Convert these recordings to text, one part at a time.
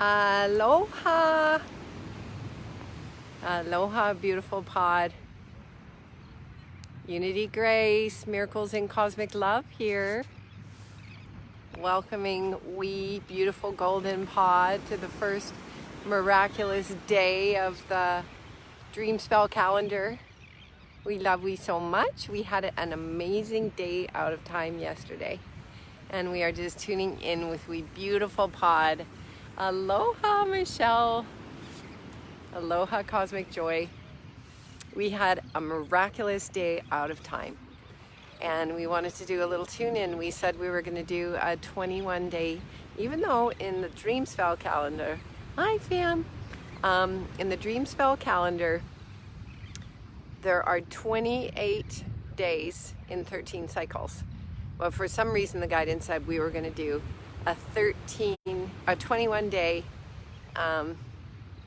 Aloha! Aloha, beautiful pod. Unity, grace, miracles, and cosmic love here. Welcoming we beautiful golden pod to the first miraculous day of the Dream Spell calendar. We love we so much. We had an amazing day out of time yesterday. And we are just tuning in with we beautiful pod. Aloha, Michelle. Aloha, cosmic joy. We had a miraculous day out of time. And we wanted to do a little tune in. We said we were going to do a 21 day, even though in the Dream Spell calendar, hi fam, in the Dream Spell calendar, there are 28 days in 13 cycles. Well, for some reason, the guidance said we were going to do a 21 day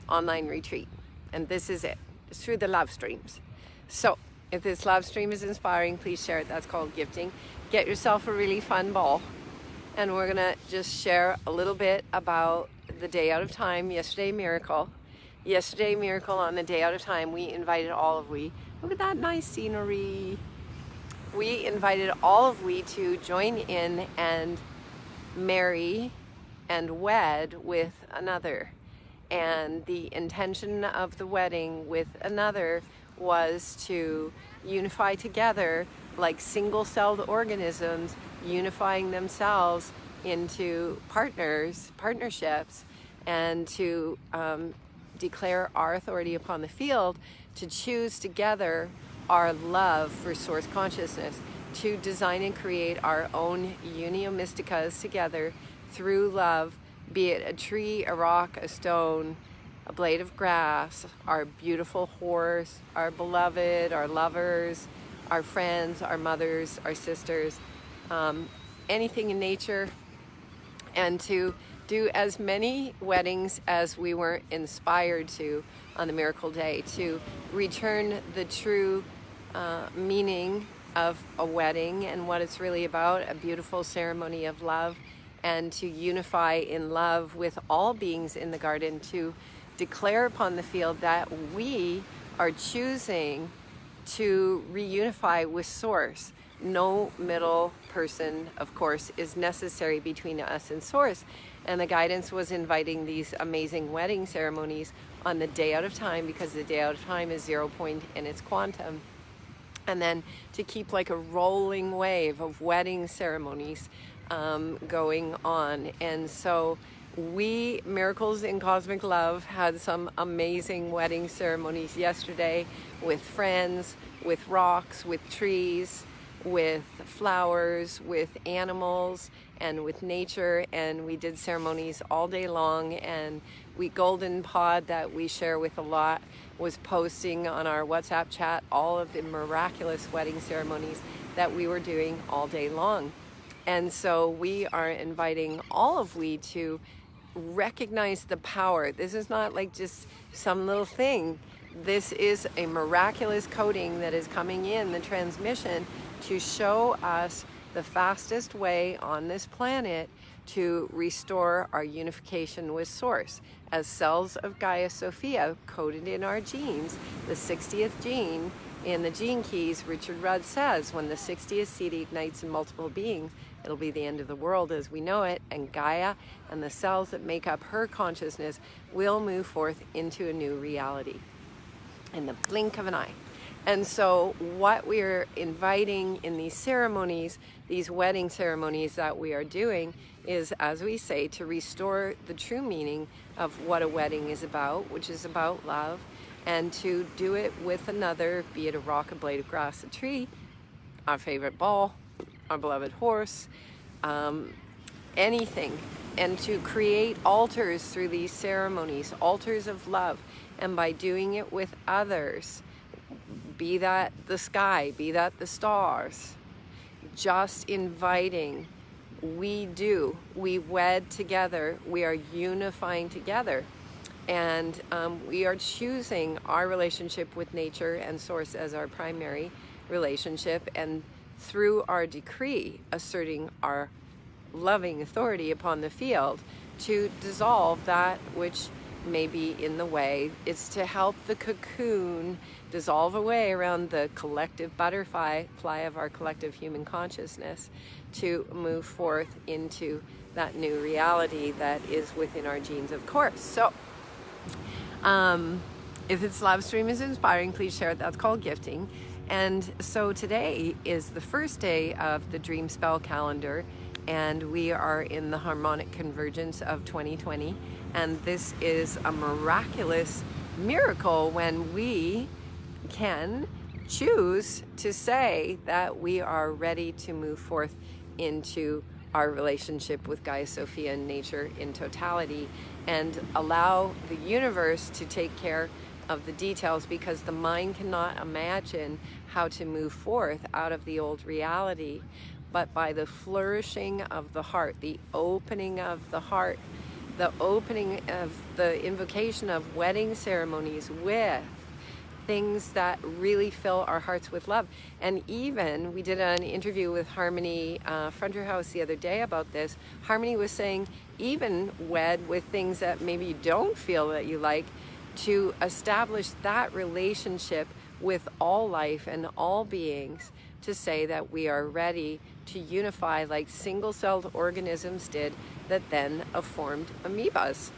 online retreat. And this is it. It's through the love streams. So if this love stream is inspiring, please share it. That's called gifting. Get yourself a really fun ball. And we're going to just share a little bit about the day out of time, yesterday miracle. Yesterday miracle on the day out of time, we invited all of we. Look at that nice scenery. We invited all of we to join in and marry and wed with another. And the intention of the wedding with another was to unify together like single-celled organisms, unifying themselves into partnerships, and to declare our authority upon the field, to choose together our love for source consciousness, to design and create our own unio mysticas together through love, be it a tree, a rock, a stone, a blade of grass, our beautiful horse, our beloved, our lovers, our friends, our mothers, our sisters, anything in nature, and to do as many weddings as we were inspired to on the miracle day, to return the true meaning of a wedding and what it's really about, a beautiful ceremony of love, and to unify in love with all beings in the garden, to declare upon the field that we are choosing to reunify with source. No middle person, of course, is necessary between us and source. And the guidance was inviting these amazing wedding ceremonies on the day out of time, because the day out of time is 0 point and it's quantum. And then to keep like a rolling wave of wedding ceremonies going on. And so we, Miracles in Cosmic Love, had some amazing wedding ceremonies yesterday with friends, with rocks, with trees, with flowers, with animals, and with nature. And we did ceremonies all day long. And we Golden Pod, that we share with a lot, was posting on our WhatsApp chat all of the miraculous wedding ceremonies that we were doing all day long. And so we are inviting all of we to recognize the power. This is not like just some little thing. This is a miraculous coding that is coming in, the transmission, to show us the fastest way on this planet to restore our unification with source. As cells of Gaia Sophia coded in our genes, the 60th gene in the gene keys, Richard Rudd says, when the 60th seed ignites in multiple beings, it'll be the end of the world as we know it, and Gaia and the cells that make up her consciousness will move forth into a new reality in the blink of an eye. And so what we're inviting in these ceremonies, these wedding ceremonies that we are doing, is, as we say, to restore the true meaning of what a wedding is about, which is about love, and to do it with another, be it a rock, a blade of grass, a tree, our favorite ball, our beloved horse, anything, and to create altars through these ceremonies, altars of love. And by doing it with others, be that the sky, be that the stars, just inviting, we wed together, we are unifying together. And we are choosing our relationship with nature and source as our primary relationship, and through our decree, asserting our loving authority upon the field, to dissolve that which may be in the way. It's to help the cocoon dissolve away around the collective butterfly of our collective human consciousness, to move forth into that new reality that is within our genes, of course. So if this love stream is inspiring, please share it. That's called gifting. And so today is the first day of the Dream Spell calendar, and we are in the harmonic convergence of 2020. And this is a miraculous miracle when we can choose to say that we are ready to move forth into our relationship with Gaia Sophia and nature in totality, and allow the universe to take care of the details, because the mind cannot imagine how to move forth out of the old reality. But by the flourishing of the heart, the opening of the heart, the opening of the invocation of wedding ceremonies with things that really fill our hearts with love. And even we did an interview with Harmony Frontier House the other day about this. Harmony was saying, even wed with things that maybe you don't feel that you like, to establish that relationship with all life and all beings, to say that we are ready to unify like single-celled organisms did that then formed amoebas.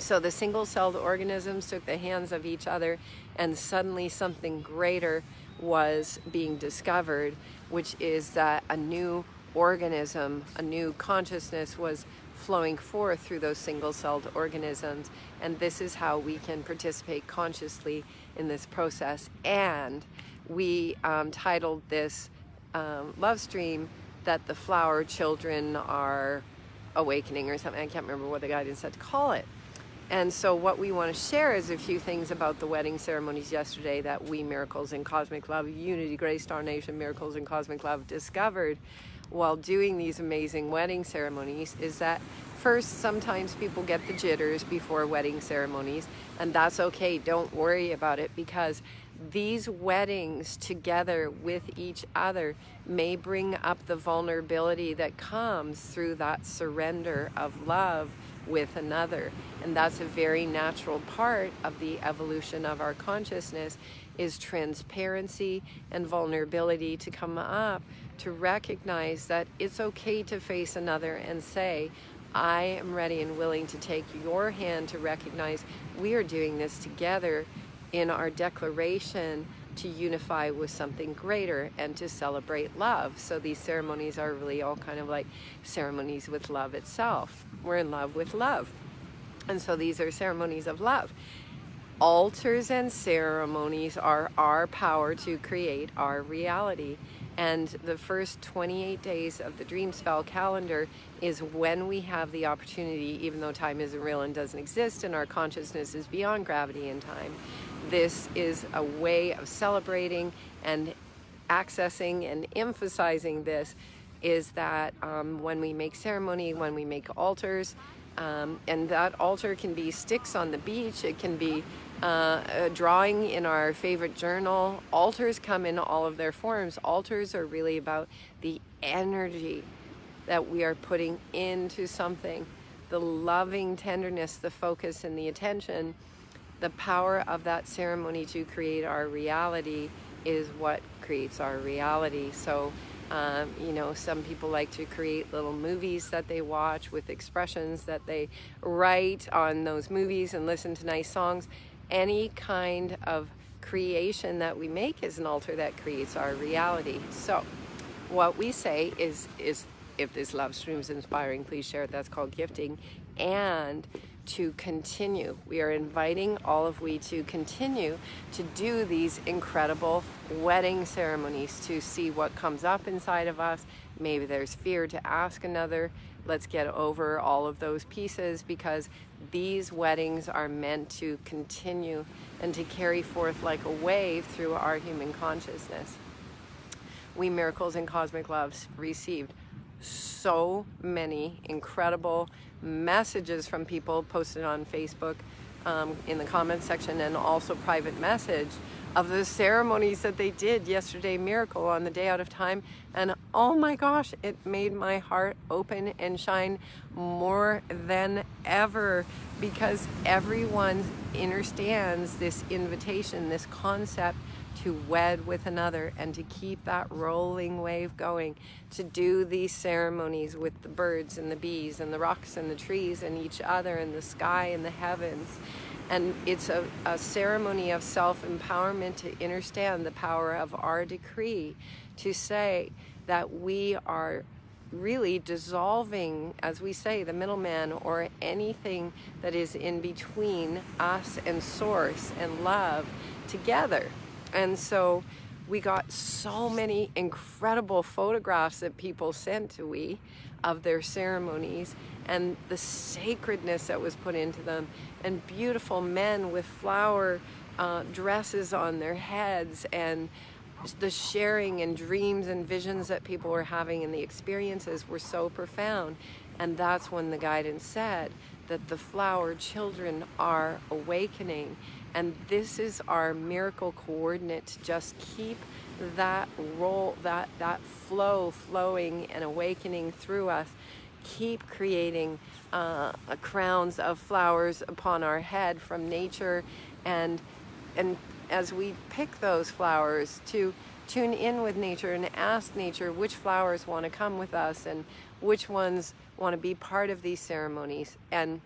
So the single-celled organisms took the hands of each other, and suddenly something greater was being discovered, which is that a new organism, a new consciousness was flowing forth through those single-celled organisms. And this is how we can participate consciously in this process. And we titled this love stream that the flower children are awakening, or something. I can't remember what the guidance said to call it. And so what we want to share is a few things about the wedding ceremonies yesterday that we, Miracles in Cosmic Love, Unity, Grace, Star Nation, Miracles in Cosmic Love, discovered while doing these amazing wedding ceremonies. Is that first, sometimes people get the jitters before wedding ceremonies, and that's okay. Don't worry about it, because these weddings together with each other may bring up the vulnerability that comes through that surrender of love with another. And that's a very natural part of the evolution of our consciousness, is transparency and vulnerability to come up, to recognize that it's okay to face another and say, I am ready and willing to take your hand, to recognize we are doing this together in our declaration to unify with something greater and to celebrate love. So these ceremonies are really all kind of like ceremonies with love itself. We're in love with love. And so these are ceremonies of love. Altars and ceremonies are our power to create our reality. And the first 28 days of the Dream Spell calendar is when we have the opportunity, even though time isn't real and doesn't exist, and our consciousness is beyond gravity and time. This is a way of celebrating and accessing and emphasizing this, is that when we make ceremony, when we make altars, and that altar can be sticks on the beach, it can be a drawing in our favorite journal. Altars come in all of their forms. Altars are really about the energy that we are putting into something, the loving tenderness, the focus, and the attention. The power of that ceremony to create our reality is what creates our reality. So you know, some people like to create little movies that they watch with expressions that they write on those movies and listen to nice songs. Any kind of creation that we make is an altar that creates our reality. So what we say is if this love stream is inspiring, please share it. That's called gifting. And to continue, we are inviting all of we to continue to do these incredible wedding ceremonies, to see what comes up inside of us. Maybe there's fear to ask another. Let's get over all of those pieces, because these weddings are meant to continue and to carry forth like a wave through our human consciousness. We, Miracles in Cosmic Loves, received so many incredible messages from people posted on Facebook in the comments section and also private message of the ceremonies that they did yesterday, Miracle, on the Day Out of Time. And oh my gosh, it made my heart open and shine more than ever, because everyone understands this invitation, this concept to wed with another and to keep that rolling wave going, to do these ceremonies with the birds and the bees and the rocks and the trees and each other and the sky and the heavens. And it's a ceremony of self-empowerment to understand the power of our decree, to say that we are really dissolving, as we say, the middleman or anything that is in between us and source and love together. And so we got so many incredible photographs that people sent to we of their ceremonies and the sacredness that was put into them, and beautiful men with flower dresses on their heads, and the sharing and dreams and visions that people were having, and the experiences were so profound. And that's when the guidance said that the flower children are awakening. And this is our miracle coordinate to just keep that roll, that flow flowing and awakening through us. Keep creating crowns of flowers upon our head from nature, and as we pick those flowers, to tune in with nature and ask nature which flowers want to come with us and which ones want to be part of these ceremonies. And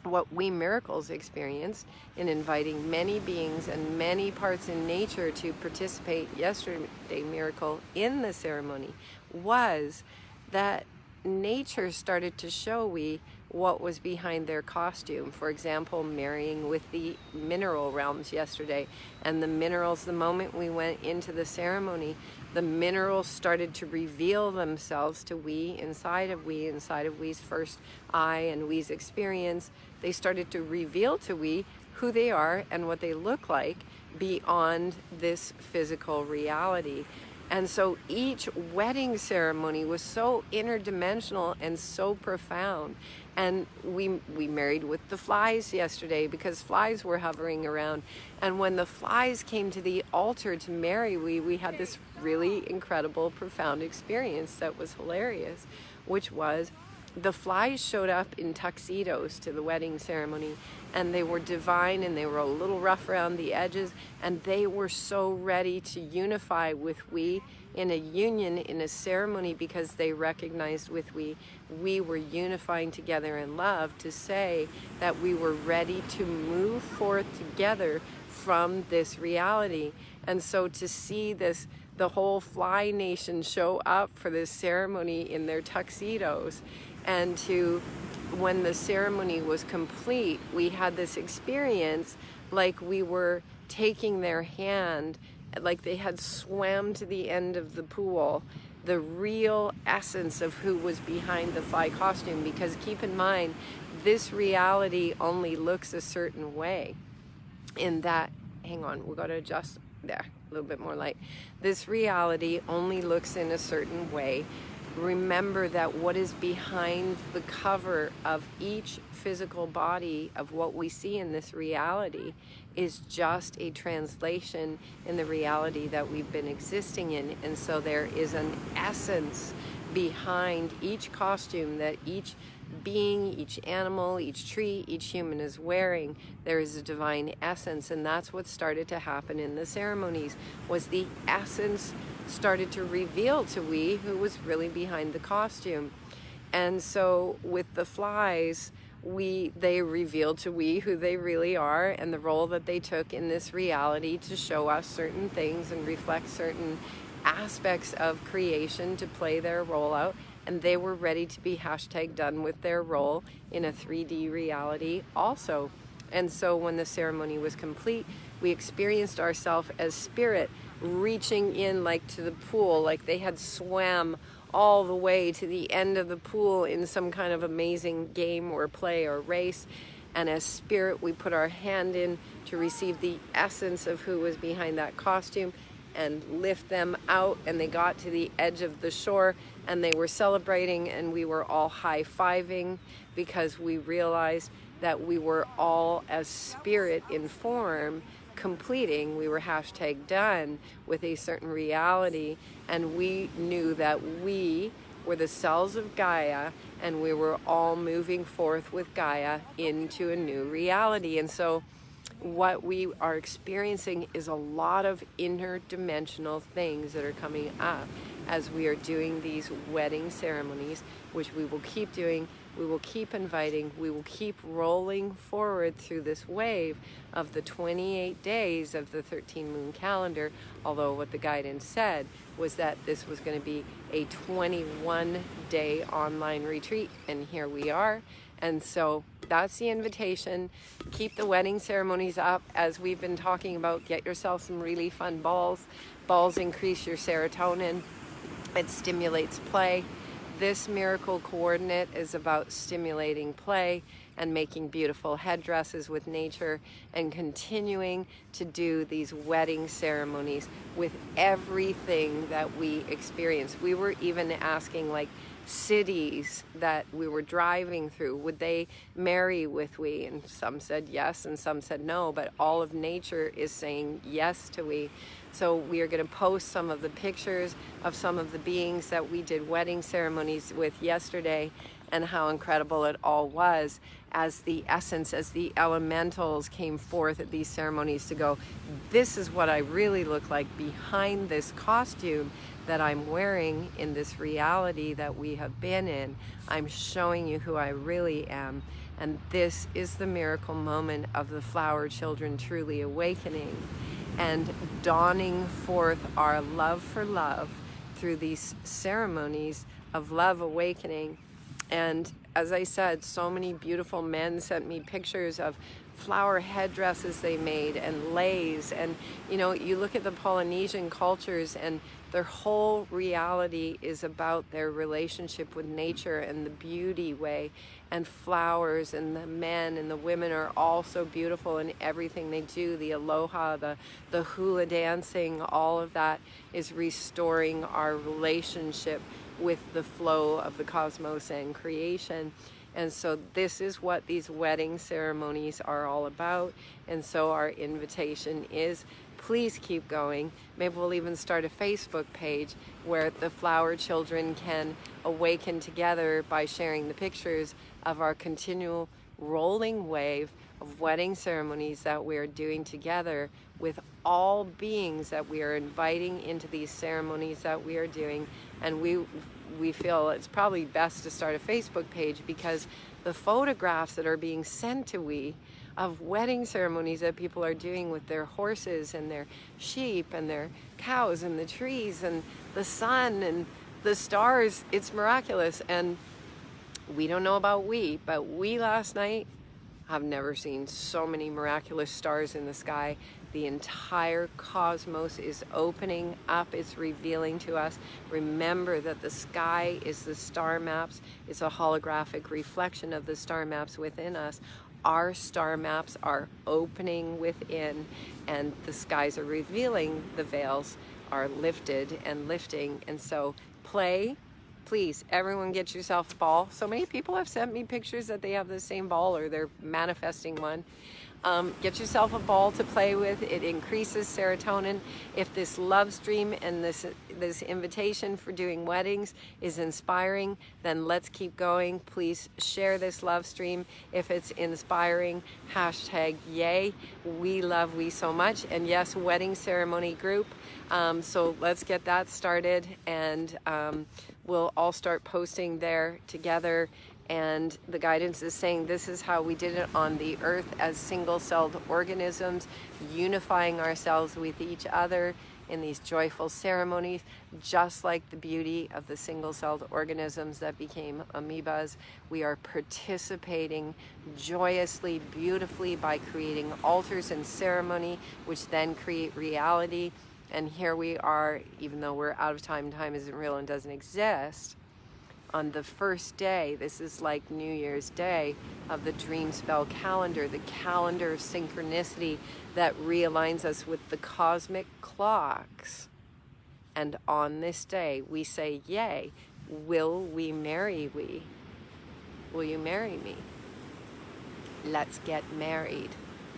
what we miracles experienced in inviting many beings and many parts in nature to participate yesterday, Miracle, in the ceremony, was that nature started to show we what was behind their costume. For example, marrying with the mineral realms yesterday. And the minerals, the moment we went into the ceremony, the minerals started to reveal themselves to we, inside of we's first eye and we's experience. They started to reveal to we who they are and what they look like beyond this physical reality. And so each wedding ceremony was so interdimensional and so profound. And we married with the flies yesterday, because flies were hovering around. And when the flies came to the altar to marry, we had this really incredible, profound experience that was hilarious, which was the flies showed up in tuxedos to the wedding ceremony, and they were divine, and they were a little rough around the edges, and they were so ready to unify with we in a union, in a ceremony, because they recognized with we were unifying together in love, to say that we were ready to move forth together from this reality. And so to see this, the whole fly nation show up for this ceremony in their tuxedos, and to, when the ceremony was complete, we had this experience like we were taking their hand, like they had swam to the end of the pool, the real essence of who was behind the fly costume. Because keep in mind, this reality only looks a certain way, in that, hang on, we've got to adjust there, a little bit more light. This reality only looks in a certain way. Remember that what is behind the cover of each physical body of what we see in this reality is just a translation in the reality that we've been existing in. And so there is an essence behind each costume that each being, each animal, each tree, each human is wearing. There is a divine essence, and that's what started to happen in the ceremonies, was the essence started to reveal to we who was really behind the costume. And so with the flies, they revealed to we who they really are, and the role that they took in this reality to show us certain things and reflect certain aspects of creation to play their role out. And they were ready to be #done with their role in a 3D reality also. And so when the ceremony was complete, we experienced ourselves as spirit reaching in, like to the pool, like they had swam all the way to the end of the pool in some kind of amazing game or play or race. And as spirit, we put our hand in to receive the essence of who was behind that costume and lift them out, and they got to the edge of the shore. and they were celebrating, and we were all high-fiving because we realized that we were all as spirit in form completing. We were hashtag done with a certain reality, and we knew that we were the cells of Gaia, and we were all moving forth with Gaia into a new reality. And so what we are experiencing is a lot of interdimensional things that are coming up as we are doing these wedding ceremonies, which we will keep doing, we will keep inviting, we will keep rolling forward through this wave of the 28 days of the 13 moon calendar, although what the guidance said was that this was going to be a 21-day online retreat, and here we are. And so that's the invitation. Keep the wedding ceremonies up, as we've been talking about. Get yourself some really fun balls. Balls increase your serotonin. It stimulates play. This miracle coordinate is about stimulating play and making beautiful headdresses with nature, and continuing to do these wedding ceremonies with everything that we experience. We were even asking, like, cities that we were driving through, would they marry with we? And some said yes and some said no, but all of nature is saying yes to we. So we are going to post some of the pictures of some of the beings that we did wedding ceremonies with yesterday, and how incredible it all was, as the essence, as the elementals came forth at these ceremonies to go, this is what I really look like behind this costume that I'm wearing in this reality that we have been in. I'm showing you who I really am. And this is the miracle moment of the flower children truly awakening and dawning forth our love for love through these ceremonies of love awakening. And as I said, so many beautiful men sent me pictures of flower headdresses they made and leis. And you know, you look at the Polynesian cultures, and their whole reality is about their relationship with nature and the beauty way, and flowers, and the men and the women are all so beautiful in everything they do. The aloha, the hula dancing, all of that is restoring our relationship with the flow of the cosmos and creation. And so this is what these wedding ceremonies are all about. And so our invitation is, please keep going. Maybe we'll even start a Facebook page where the flower children can awaken together by sharing the pictures of our continual rolling wave of wedding ceremonies that we are doing together with all beings that we are inviting into these ceremonies that we are doing. And we feel it's probably best to start a Facebook page, because the photographs that are being sent to we of wedding ceremonies that people are doing with their horses and their sheep and their cows and the trees and the sun and the stars, it's miraculous. And we don't know about we, but we last night have never seen so many miraculous stars in the sky. The entire cosmos is opening up, it's revealing to us. Remember that the sky is the star maps, it's a holographic reflection of the star maps within us. Our star maps are opening within, and the skies are revealing, the veils are lifted and lifting. And so play. Please, everyone get yourself a ball. So many people have sent me pictures that they have the same ball, or they're manifesting one. Get yourself a ball to play with. It increases serotonin. If this love stream and this invitation for doing weddings is inspiring, then let's keep going. Please share this love stream if it's inspiring. Hashtag yay. We love we so much. And yes, wedding ceremony group. So let's get that started, and we'll all start posting there together. And the guidance is saying this is how we did it on the earth as single-celled organisms, unifying ourselves with each other in these joyful ceremonies, just like the beauty of the single-celled organisms that became amoebas. We are participating joyously, beautifully by creating altars and ceremony, which then create reality. And here we are, even though we're out of time, time isn't real and doesn't exist. On the first day, this is like New Year's Day, of the Dream Spell calendar, the calendar of synchronicity that realigns us with the cosmic clocks. And on this day, we say, yay, Will we marry we? Will you marry me? Let's get married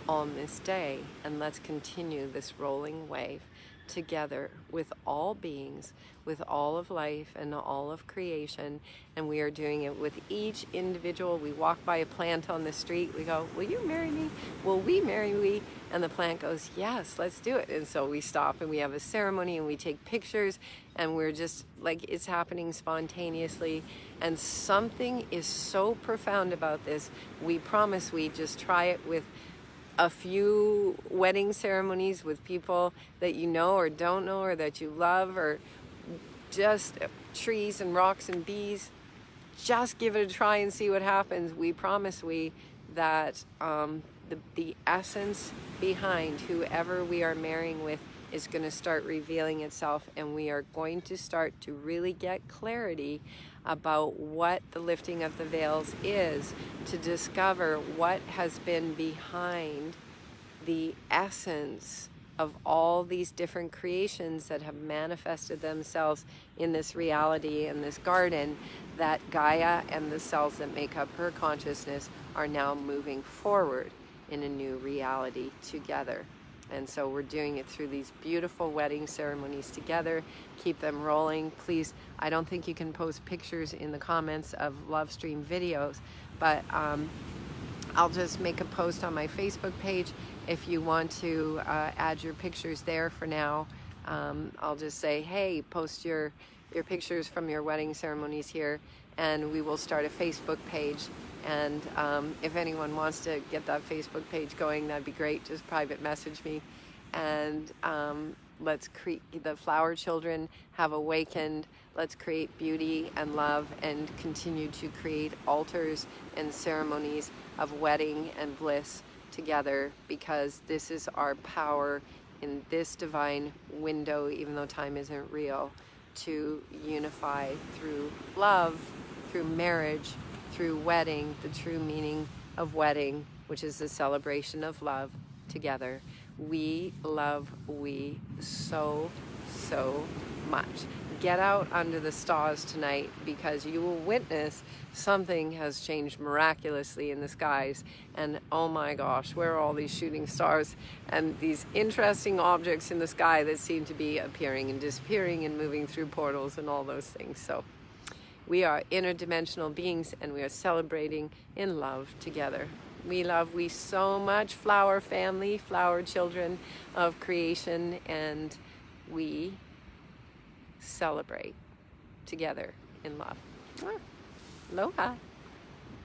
on this day, and let's continue this rolling wave together with all beings, with all of life and all of creation. And we are doing it with each individual. We walk by a plant on the street, we go, will you marry me? Will we marry we? And the plant goes, yes, let's do it. And so we stop and we have a ceremony and we take pictures, and we're just like, it's happening spontaneously. And something is so profound about this. We promise we just try it with a few wedding ceremonies with people that you know or don't know or that you love, or just trees and rocks and bees. Just give it a try and see what happens. We promise that the essence behind whoever we are marrying with is going to start revealing itself, and we are going to start to really get clarity about what the lifting of the veils is, to discover what has been behind the essence of all these different creations that have manifested themselves in this reality, in this garden, that Gaia and the cells that make up her consciousness are now moving forward in a new reality together. And so we're doing it through these beautiful wedding ceremonies together. Keep them rolling. Please, I don't think you can post pictures in the comments of Lovestream videos, but I'll just make a post on my Facebook page if you want to add your pictures there for now. I'll just say, hey, post your pictures from your wedding ceremonies here, and we will start a Facebook page. And if anyone wants to get that Facebook page going, that'd be great. Just private message me. And let's create, the flower children have awakened. Let's create beauty and love and continue to create altars and ceremonies of wedding and bliss together, because this is our power in this divine window, even though time isn't real, to unify through love, through marriage, through wedding, the true meaning of wedding, which is the celebration of love together. We love we so, so much. Get out under the stars tonight, because you will witness something has changed miraculously in the skies. And oh my gosh, where are all these shooting stars and these interesting objects in the sky that seem to be appearing and disappearing and moving through portals and all those things. So we are interdimensional beings, and we are celebrating in love together. We love we so much, flower family, flower children of creation, and we celebrate together in love. Aloha.